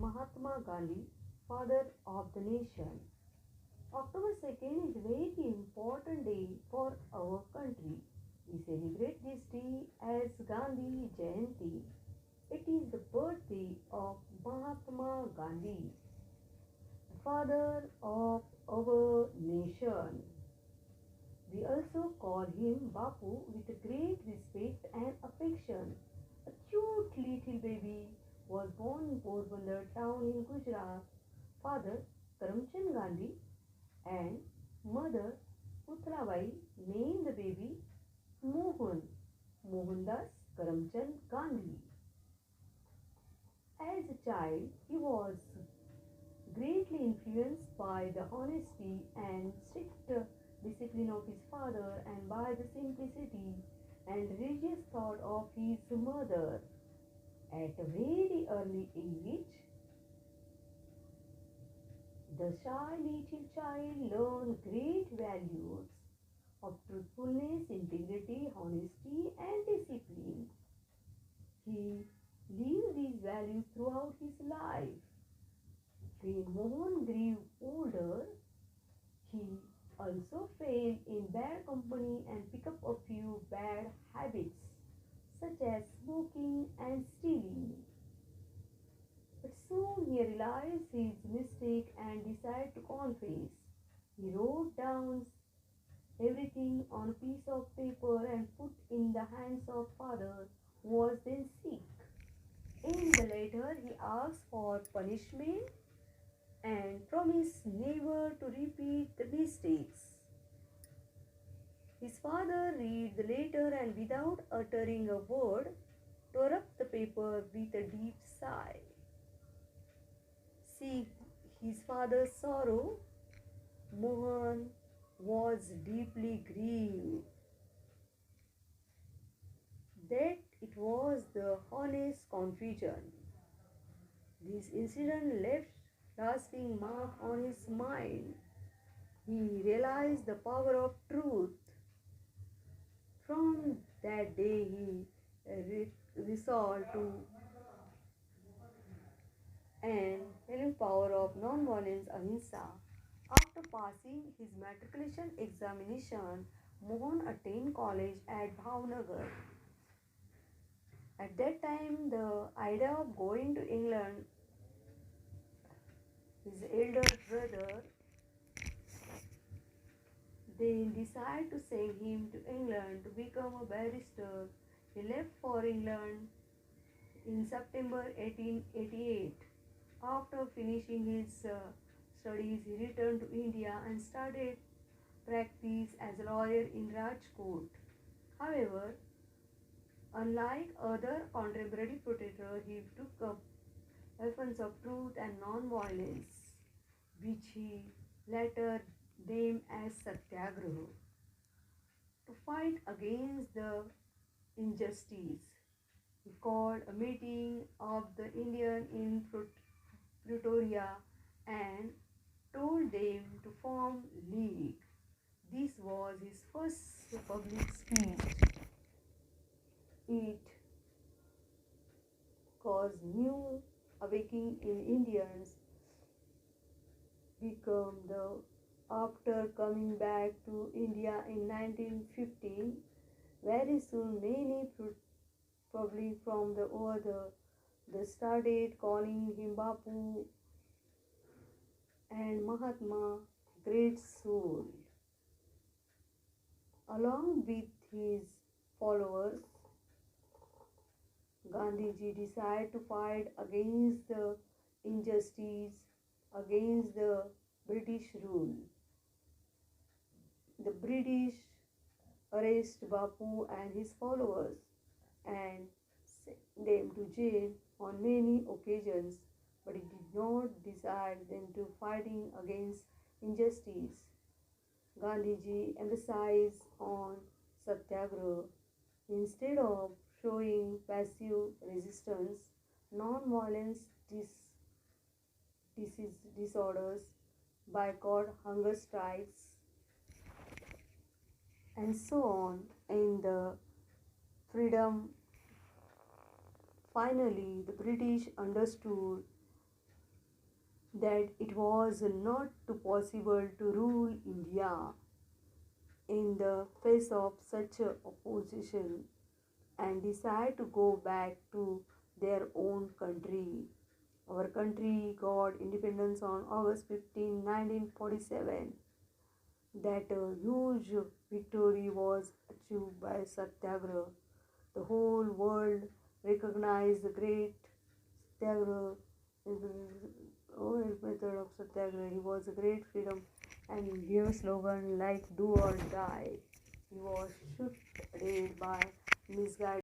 Mahatma Gandhi, father of the nation. October 2nd is a very important day for our country. We celebrate this day as Gandhi Jayanti. It is the birthday of Mahatma Gandhi, the father of our nation. We also call him Bapu with great respect and affection. A cute little baby was born in Porbandar town in Gujarat. Father Karamchand Gandhi and mother Puthrabai named the baby Mohan, Mohandas Karamchand Gandhi. As a child, he was greatly influenced by the honesty and strict discipline of his father and by the simplicity and religious thought of his mother. At a very early age, the shy little child learned great values of truthfulness, integrity, honesty, and discipline. He lived these values throughout his life. When Mohan grew older, he also fell in bad company and picked up a few bad habits such as smoking and stealing. But soon he realized his mistake and decided to confess. He wrote down everything on a piece of paper and put in the hands of father who was then sick. In the letter he asked for punishment and promised never to repeat the mistakes. His father read the letter and without uttering a word tore up the paper with a deep sigh. See his father's sorrow, Mohan was deeply grieved that it was the honest confusion. This incident left lasting mark on his mind. He realized the power of truth. From that day he resolved to and healing power of non-violence ahimsa. After passing his matriculation examination, Mohan attained college at Bhavnagar. At that time, the idea of going to England, his elder brother, they decided to send him to England to become a barrister. He left for England in September 1888. After finishing his studies, he returned to India and started practice as a lawyer in Rajkot. However, unlike other contemporary protesters, he took up weapons of truth and non-violence, which he later named as Satyagraha, to fight against the injustice. He called a meeting of the Indian in Pretoria and told them to form league. This was his first public speech. It caused new awakening in Indians become the after coming back to India in 1915. Very soon many probably from the over they started calling him Bapu and Mahatma, great soul. Along with his followers, Gandhiji decided to fight against the injustice, against the British rule. The British arrested Bapu and his followers and sent them to jail on many occasions, but it did not decide them to fighting against injustice. Gandhiji emphasized on satyagraha instead of showing passive resistance, non-violence disorders, boycott, hunger strikes, and so on. In the freedom, finally, the British understood that it was not possible to rule India in the face of such a opposition and decide to go back to their own country. Our country got independence on August 15, 1947. That huge victory was achieved by Satyagraha. The whole world recognized the great Satyagraha, method of Satyagraha. He was a great freedom and gave a slogan like do or die. He was shot dead by misguided